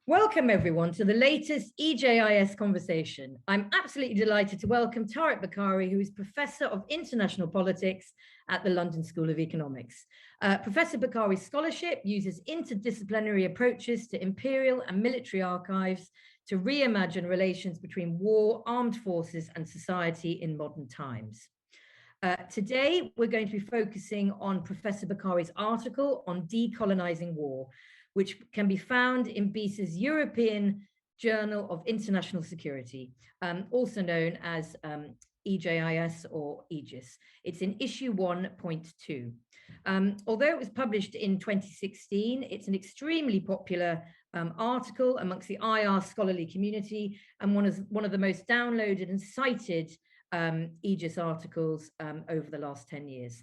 Welcome everyone to the latest EJIS conversation. I'm absolutely delighted to welcome Tarak, who is Professor of International Politics at the London School of Economics. Professor Bakari's scholarship uses interdisciplinary approaches to imperial and military archives to reimagine relations between war, armed forces, and society in modern times. Today, we're going to be focusing on Professor Bakari's article on decolonizing war, which can be found in BISA's European Journal of International Security, also known as EJIS or EJIS. It's in issue 1.2. Although it was published in 2016, it's an extremely popular article amongst the IR scholarly community and one of the most downloaded and cited EJIS articles over the last 10 years.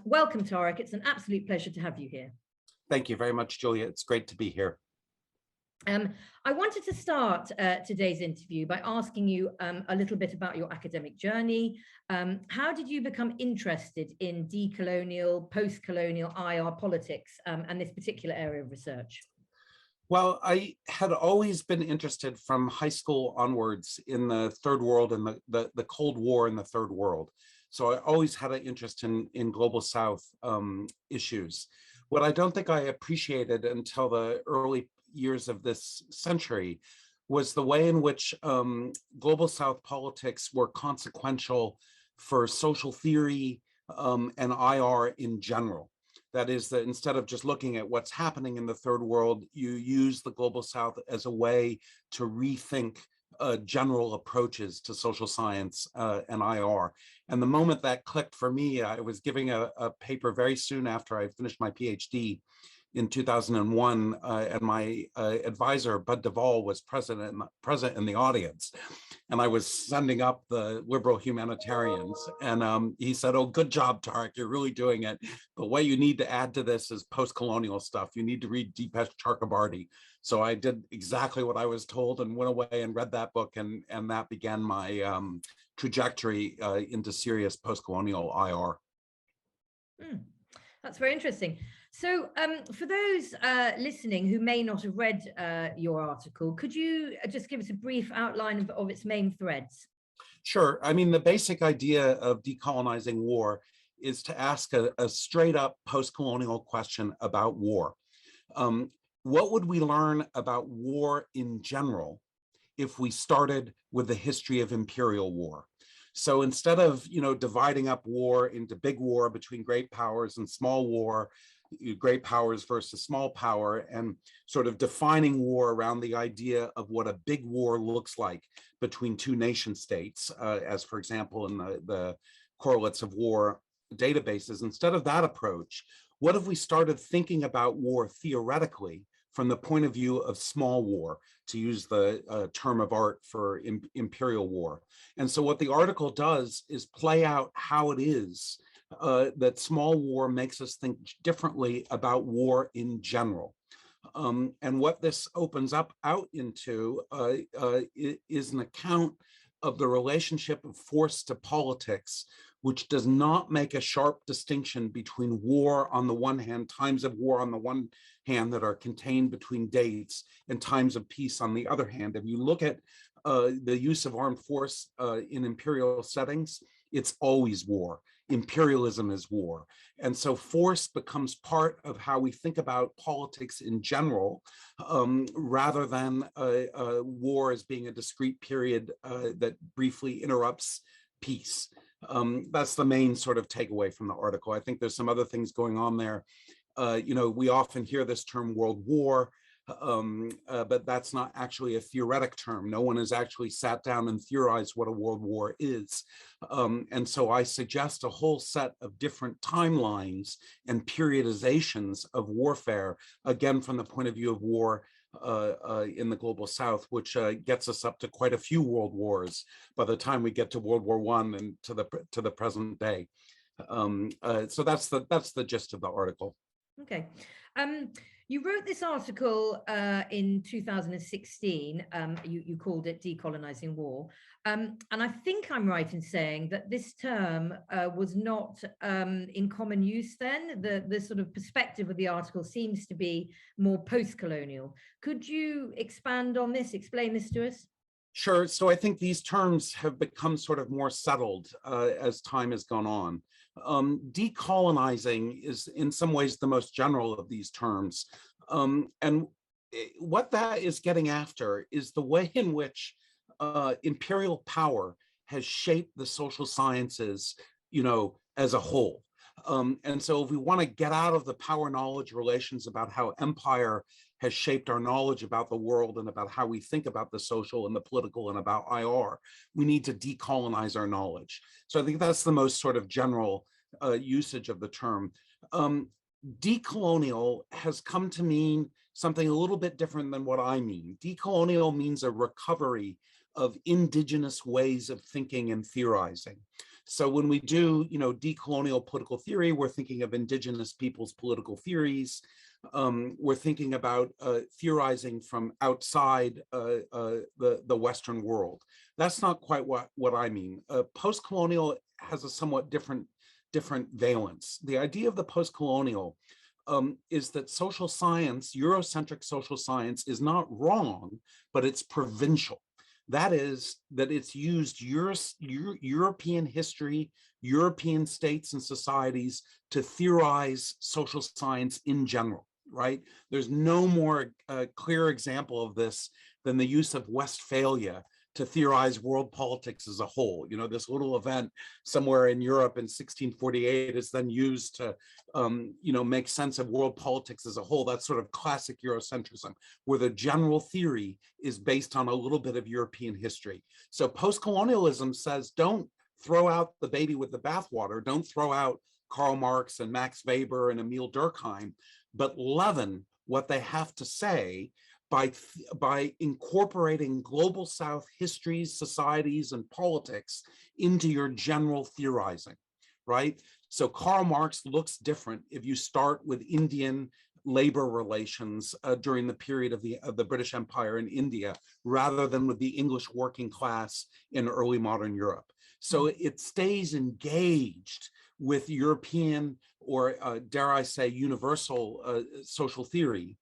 Welcome, Tarak. It's an absolute pleasure to have you here. Thank you very much, Juliet. It's great to be here. I wanted to start today's interview by asking you a little bit about your academic journey. How did you become interested in decolonial, post-colonial IR politics and this particular area of research? Well, I had always been interested from high school onwards in the Third World and the Cold War in the Third World. So I always had an interest in Global South issues. What I don't think I appreciated until the early years of this century was the way in which Global South politics were consequential for social theory and IR in general. That is, that instead of just looking at what's happening in the Third World, you use the Global South as a way to rethink general approaches to social science and IR. And the moment that clicked for me, I was giving a paper very soon after I finished my PhD in 2001, and my advisor, Bud Duvall, was present in the audience. And I was sending up the liberal humanitarians. And he said, "Oh, good job, Tarak, you're really doing it. But what you need to add to this is post-colonial stuff. You need to read Deepesh Chakrabarty." So I did exactly what I was told and went away and read that book. And that began my trajectory into serious post-colonial IR. That's very interesting. So for those listening who may not have read your article, could you just give us a brief outline of its main threads? Sure. I mean, the basic idea of decolonizing war is to ask a straight up post-colonial question about war. What would we learn about war in general if we started with the history of imperial war? So instead of, dividing up war into big war between great powers and small war, great powers versus small power, and sort of defining war around the idea of what a big war looks like between two nation states, as for example, in the correlates of war databases. Instead of that approach, what if we started thinking about war theoretically from the point of view of small war, to use the term of art for imperial war? And so what the article does is play out how it is that small war makes us think differently about war in general. And what this opens out into is an account of the relationship of force to politics, which does not make a sharp distinction between war on the one hand, times of war on the one hand that are contained between dates, and times of peace on the other hand. If you look at the use of armed force in imperial settings, it's always war. Imperialism is war. And so force becomes part of how we think about politics in general, rather than war as being a discrete period that briefly interrupts peace. That's the main sort of takeaway from the article. I think there's some other things going on there. We often hear this term world war, but that's not actually a theoretic term. No one has actually sat down and theorized what a world war is. And so I suggest a whole set of different timelines and periodizations of warfare, again, from the point of view of war in the Global South, which gets us up to quite a few world wars by the time we get to World War I and to the present day. So that's the gist of the article. Okay. You wrote this article in 2016. You called it Decolonizing War. And I think I'm right in saying that this term was not in common use then. The sort of perspective of the article seems to be more post-colonial. Could you expand on this, explain this to us? Sure. So I think these terms have become sort of more settled as time has gone on. Decolonizing is in some ways the most general of these terms. And what that is getting after is the way in which imperial power has shaped the social sciences, as a whole. And so if we want to get out of the power knowledge relations about how empire has shaped our knowledge about the world and about how we think about the social and the political and about IR, we need to decolonize our knowledge. So I think that's the most sort of general usage of the term. Decolonial has come to mean something a little bit different than what I mean. Decolonial means a recovery of indigenous ways of thinking and theorizing. So when we do, decolonial political theory, we're thinking of indigenous people's political theories. We're thinking about theorizing from outside the Western world. That's not quite what I mean. Postcolonial has a somewhat different valence. The idea of the postcolonial is that social science, Eurocentric social science, is not wrong, but it's provincial. That is, that it's used European history, European states and societies to theorize social science in general, right? There's no more clear example of this than the use of Westphalia to theorize world politics as a whole. This little event somewhere in Europe in 1648 is then used to, make sense of world politics as a whole. That's sort of classic Eurocentrism, where the general theory is based on a little bit of European history. So postcolonialism says, don't throw out the baby with the bathwater. Don't throw out Karl Marx and Max Weber and Emile Durkheim, but leaven what they have to say by incorporating global South histories, societies, and politics into your general theorizing, right? So Karl Marx looks different if you start with Indian labor relations during the period of the British Empire in India, rather than with the English working class in early modern Europe. So it stays engaged with European, or dare I say, universal social theory,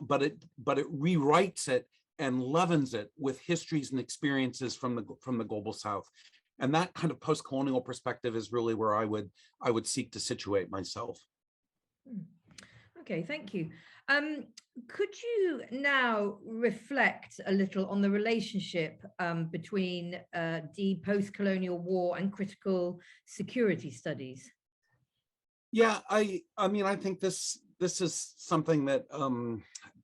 but it rewrites it and leavens it with histories and experiences from the global South. And that kind of post-colonial perspective is really where I would seek to situate myself. Okay, thank you. Could you now reflect a little on the relationship between post-colonial war and critical security studies? Yeah, I mean, I think this is something that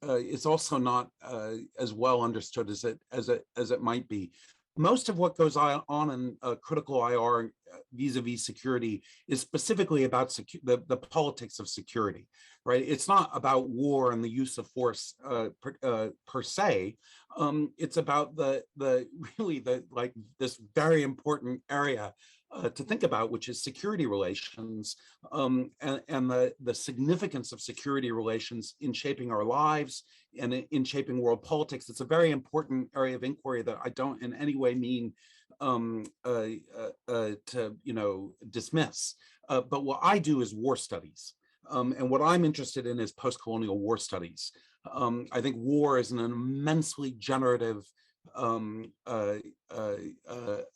is also not as well understood as it might be. Most of what goes on in critical IR vis-a-vis security is specifically about the politics of security, right? It's not about war and the use of force per se. It's about this very important area to think about, which is security relations, and the significance of security relations in shaping our lives and in shaping world politics. It's a very important area of inquiry that I don't in any way mean to dismiss. But what I do is war studies. And what I'm interested in is post-colonial war studies. I think war is an immensely generative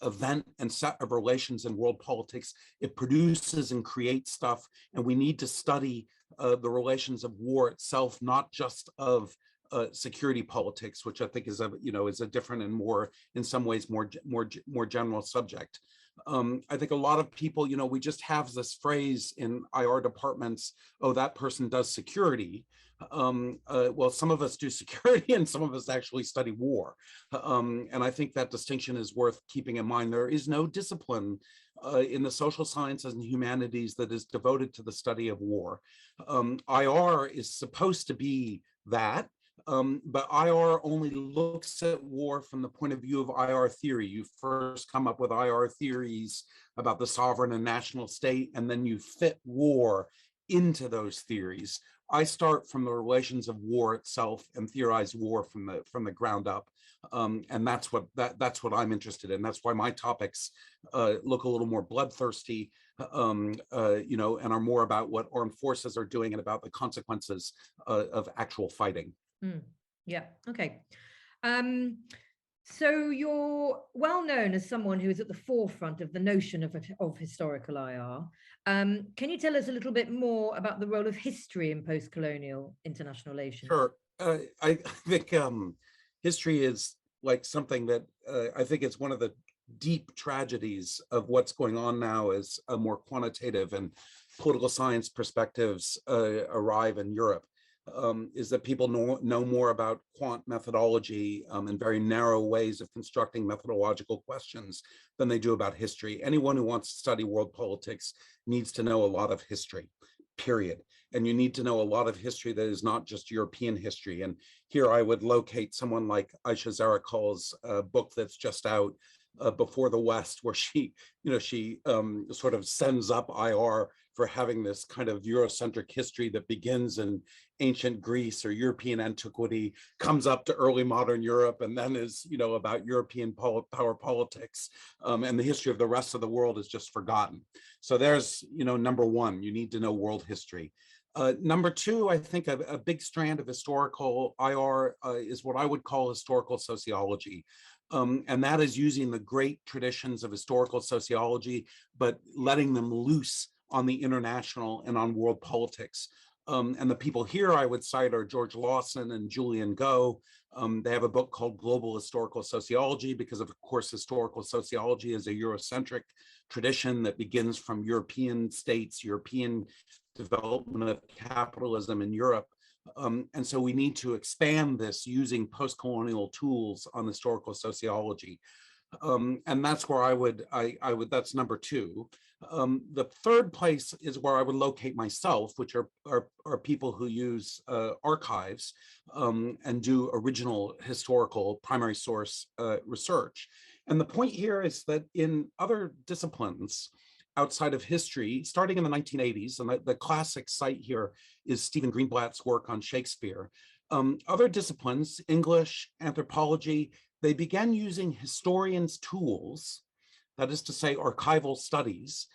event and set of relations in world politics. It produces and creates stuff, and we need to study the relations of war itself, not just of security politics, which I think is a different and more, in some ways, more general subject. I think a lot of people, we just have this phrase in IR departments, oh, that person does security. Well, some of us do security and some of us actually study war. And I think that distinction is worth keeping in mind. There is no discipline in the social sciences and humanities that is devoted to the study of war. IR is supposed to be that. But IR only looks at war from the point of view of IR theory. You first come up with IR theories about the sovereign and national state, and then you fit war into those theories. I start from the relations of war itself and theorize war from the ground up, and that's what I'm interested in. That's why my topics look a little more bloodthirsty, you know, and are more about what armed forces are doing and about the consequences of actual fighting. Yeah. Okay. So you're well known as someone who is at the forefront of the notion of historical IR. Can you tell us a little bit more about the role of history in post-colonial international relations? Sure. I think history is like something that I think it's one of the deep tragedies of what's going on now as a more quantitative and political science perspectives arrive in Europe. Is that people know more about quant methodology and very narrow ways of constructing methodological questions than they do about history. Anyone who wants to study world politics needs to know a lot of history, period. And you need to know a lot of history that is not just European history. And here I would locate someone like Aisha Zarakol's book that's just out, Before the West, where she sort of sends up IR for having this kind of Eurocentric history that begins in ancient Greece or European antiquity, comes up to early modern Europe, and then is, you know, about European power politics, and the history of the rest of the world is just forgotten. So there's, you know, number one, you need to know world history. Number two, I think a big strand of historical IR is what I would call historical sociology. And that is using the great traditions of historical sociology, but letting them loose on the international and on world politics. And the people here I would cite are George Lawson and Julian Go. They have a book called Global Historical Sociology because, of course, historical sociology is a Eurocentric tradition that begins from European states, European development of capitalism in Europe. And so we need to expand this using post-colonial tools on historical sociology. And that's where I would, that's number two. The third place is where I would locate myself, which are people who use archives and do original historical primary source research. And the point here is that in other disciplines outside of history, starting in the 1980s, and the classic site here is Stephen Greenblatt's work on Shakespeare. Other disciplines, English, anthropology, they began using historians' tools, that is to say archival studies,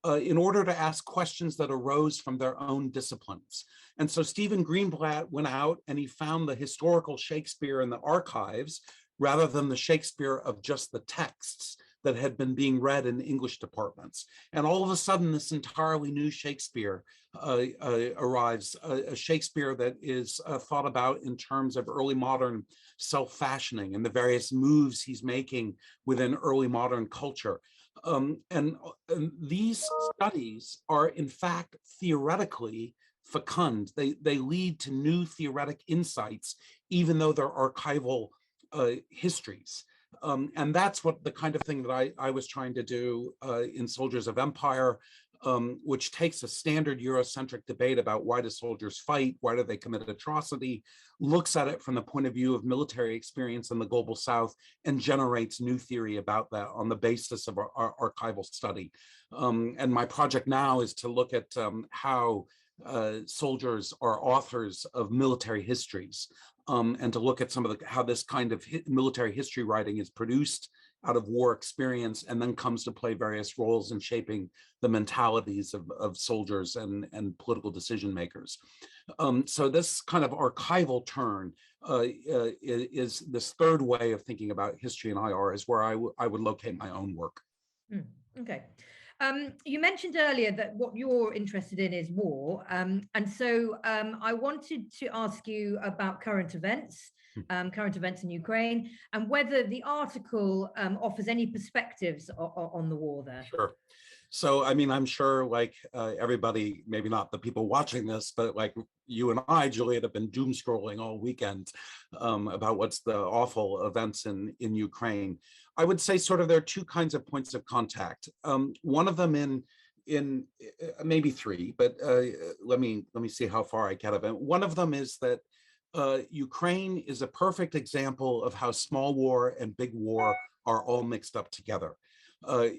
in order to ask questions that arose from their own disciplines. And so Stephen Greenblatt went out and he found the historical Shakespeare in the archives rather than the Shakespeare of just the texts that had been being read in English departments. And all of a sudden, this entirely new Shakespeare arrives, a Shakespeare that is thought about in terms of early modern self-fashioning and the various moves he's making within early modern culture. And these studies are, in fact, theoretically fecund. They lead to new theoretic insights, even though they're archival histories. And that's what the kind of thing that I was trying to do in Soldiers of Empire, which takes a standard Eurocentric debate about why do soldiers fight, why do they commit atrocity, looks at it from the point of view of military experience in the global South, and generates new theory about that on the basis of our archival study. And my project now is to look at how soldiers are authors of military histories, and to look at some of how this kind of military history writing is produced out of war experience and then comes to play various roles in shaping the mentalities of soldiers and political decision makers. So this kind of archival turn is this third way of thinking about history and IR is where I would locate my own work. Okay. You mentioned earlier that what you're interested in is war. And so I wanted to ask you about current events in Ukraine, and whether the article offers any perspectives on the war there. Sure. So, I mean, I'm sure like everybody, maybe not the people watching this, but like you and I, Juliet, have been doom scrolling all weekend about what's the awful events in Ukraine. I would say sort of there are two kinds of points of contact. One of them in maybe three, but let me see how far I get of it. One of them is that Ukraine is a perfect example of how small war and big war are all mixed up together.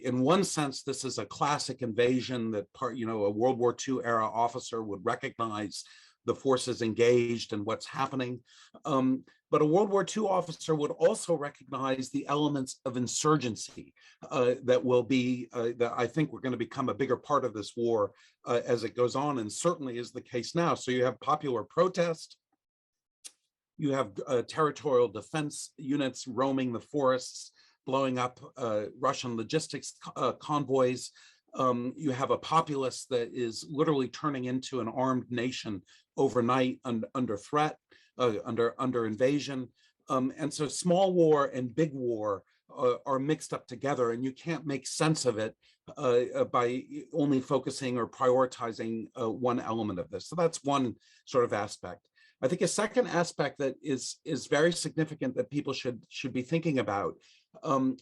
In one sense, this is a classic invasion that a World War II era officer would recognize the forces engaged and what's happening. But a World War II officer would also recognize the elements of insurgency that will be, that I think we're going to become a bigger part of this war as it goes on, and certainly is the case now. So you have popular protest, you have territorial defense units roaming the forests, blowing up Russian logistics convoys. You have a populace that is literally turning into an armed nation overnight under threat, under invasion. And so small war and big war are mixed up together, and you can't make sense of it by only focusing or prioritizing one element of this. So that's one sort of aspect. I think a second aspect that is very significant that people should be thinking about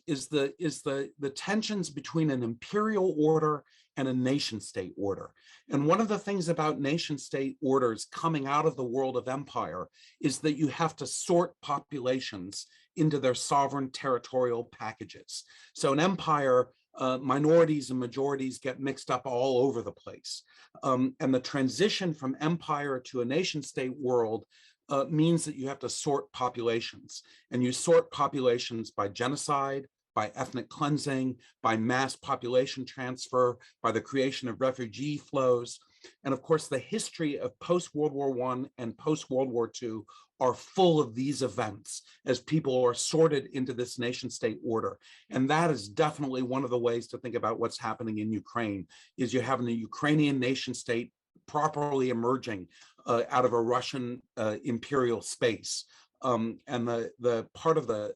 is the tensions between an imperial order and a nation state order. And one of the things about nation state orders coming out of the world of empire is that you have to sort populations into their sovereign territorial packages. So an empire, minorities and majorities get mixed up all over the place. And the transition from empire to a nation state world means that you have to sort populations, and you sort populations by genocide, by ethnic cleansing, by mass population transfer, by the creation of refugee flows. And of course, the history of post-World War I and post-World War II are full of these events as people are sorted into this nation state order. And that is definitely one of the ways to think about what's happening in Ukraine, is you have the Ukrainian nation state properly emerging out of a Russian imperial space. And the part of the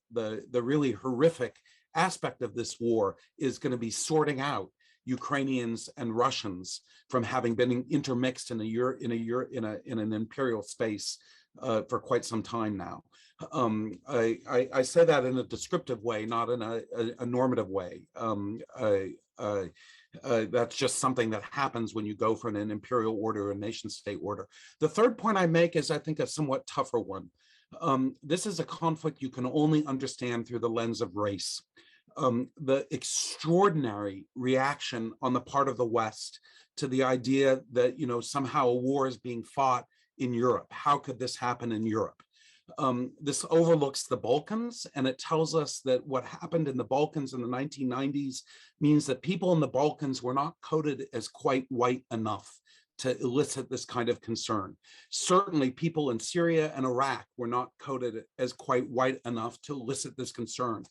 really horrific aspect of this war is going to be sorting out Ukrainians and Russians from having been intermixed in an imperial space for quite some time now. I say that in a descriptive way, not in a normative way. That's just something that happens when you go from an imperial order to a nation state order. The third point I make is, I think, a somewhat tougher one. This is a conflict you can only understand through the lens of race. The extraordinary reaction on the part of the West to the idea that, somehow a war is being fought in Europe. How could this happen in Europe? This overlooks the Balkans, and it tells us that what happened in the Balkans in the 1990s means that people in the Balkans were not coded as quite white enough to elicit this kind of concern. Certainly people in Syria and Iraq were not coded as quite white enough to elicit this concern.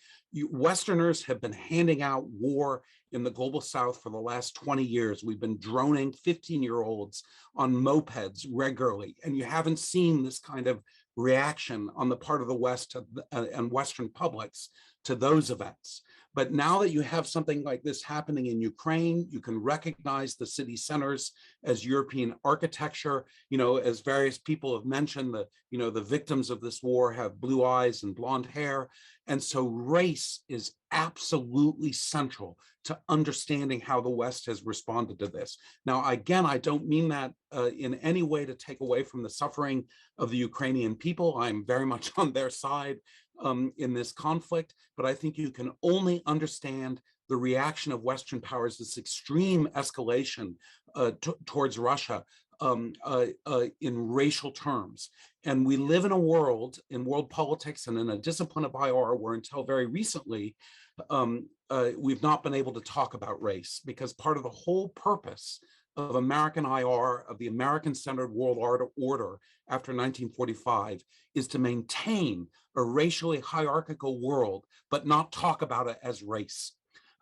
Westerners have been handing out war in the global South for the last 20 years. We've been droning 15-year-olds on mopeds regularly, and you haven't seen this kind of reaction on the part of the West and Western publics to those events. But now that you have something like this happening in Ukraine, you can recognize the city centers as European architecture. As various people have mentioned, the victims of this war have blue eyes and blonde hair. And so race is absolutely central to understanding how the West has responded to this. Now, again, I don't mean that in any way to take away from the suffering of the Ukrainian people. I'm very much on their side in this conflict, but I think you can only understand the reaction of Western powers, this extreme escalation towards Russia in racial terms. And we live in a world, in world politics and in a discipline of IR, where until very recently, we've not been able to talk about race, because part of the whole purpose of American IR, of the American-centered world order after 1945, is to maintain a racially hierarchical world, but not talk about it as race.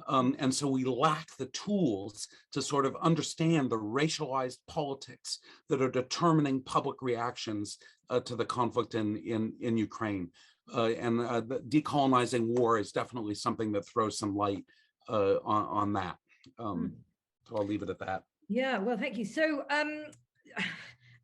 And so we lack the tools to sort of understand the racialized politics that are determining public reactions to the conflict in Ukraine. The decolonizing war is definitely something that throws some light on that. So I'll leave it at that. Yeah, well, thank you. So, I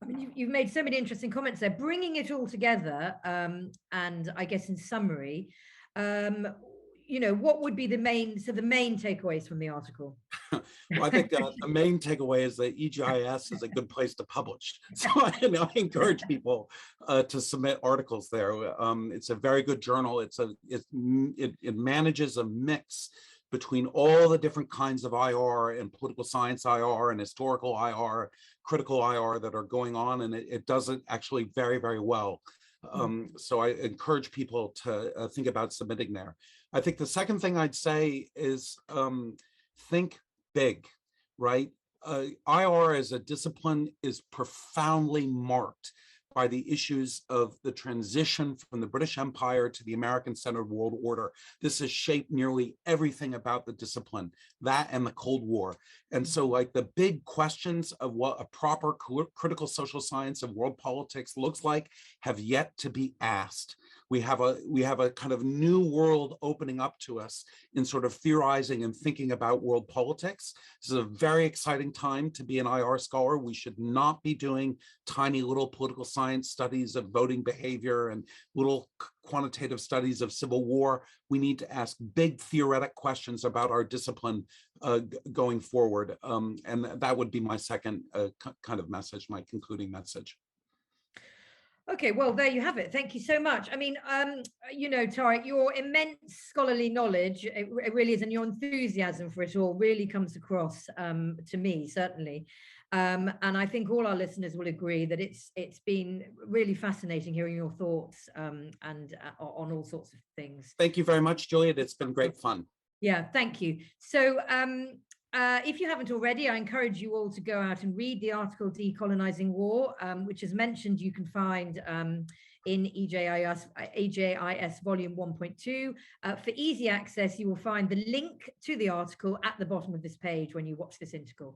mean, you've made so many interesting comments there. Bringing it all together, and I guess in summary, what would be the main takeaways from the article? Well, I think the main takeaway is that EJIS is a good place to publish. So I encourage people to submit articles there. It's a very good journal. It manages a mix between all the different kinds of IR and political science IR and historical IR, critical IR that are going on, and it does it actually very, very well. So I encourage people to think about submitting there. I think the second thing I'd say is think big, right? IR as a discipline is profoundly marked by the issues of the transition from the British Empire to the American-centered world order. This has shaped nearly everything about the discipline, that and the Cold War. And so like the big questions of what a proper critical social science of world politics looks like have yet to be asked. We have a kind of new world opening up to us in sort of theorizing and thinking about world politics. This is a very exciting time to be an IR scholar. We should not be doing tiny little political science studies of voting behavior and little quantitative studies of civil war. We need to ask big theoretic questions about our discipline going forward. And that would be my second kind of message, my concluding message. Okay, well, there you have it. Thank you so much. I mean, you know, Tarak, your immense scholarly knowledge, it really is, and your enthusiasm for it all really comes across to me, certainly. And I think all our listeners will agree that it's been really fascinating hearing your thoughts and on all sorts of things. Thank you very much, Juliet. It's been great fun. Yeah, thank you. So if you haven't already, I encourage you all to go out and read the article Decolonizing War, which as mentioned, you can find in EJIS volume 1.2. For easy access, you will find the link to the article at the bottom of this page when you watch this interview.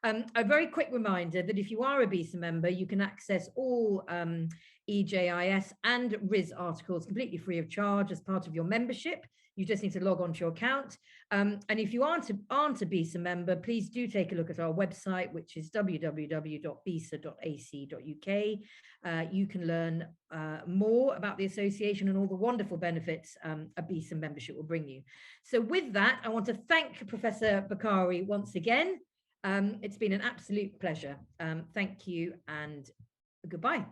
A very quick reminder that if you are a BISA member, you can access all EJIS and RIS articles completely free of charge as part of your membership. You just need to log on to your account. And if you aren't a BISA member, please do take a look at our website, which is www.bisa.ac.uk. You can learn more about the association and all the wonderful benefits a BISA membership will bring you. So with that, I want to thank Professor Bakari once again. It's been an absolute pleasure. Thank you and goodbye.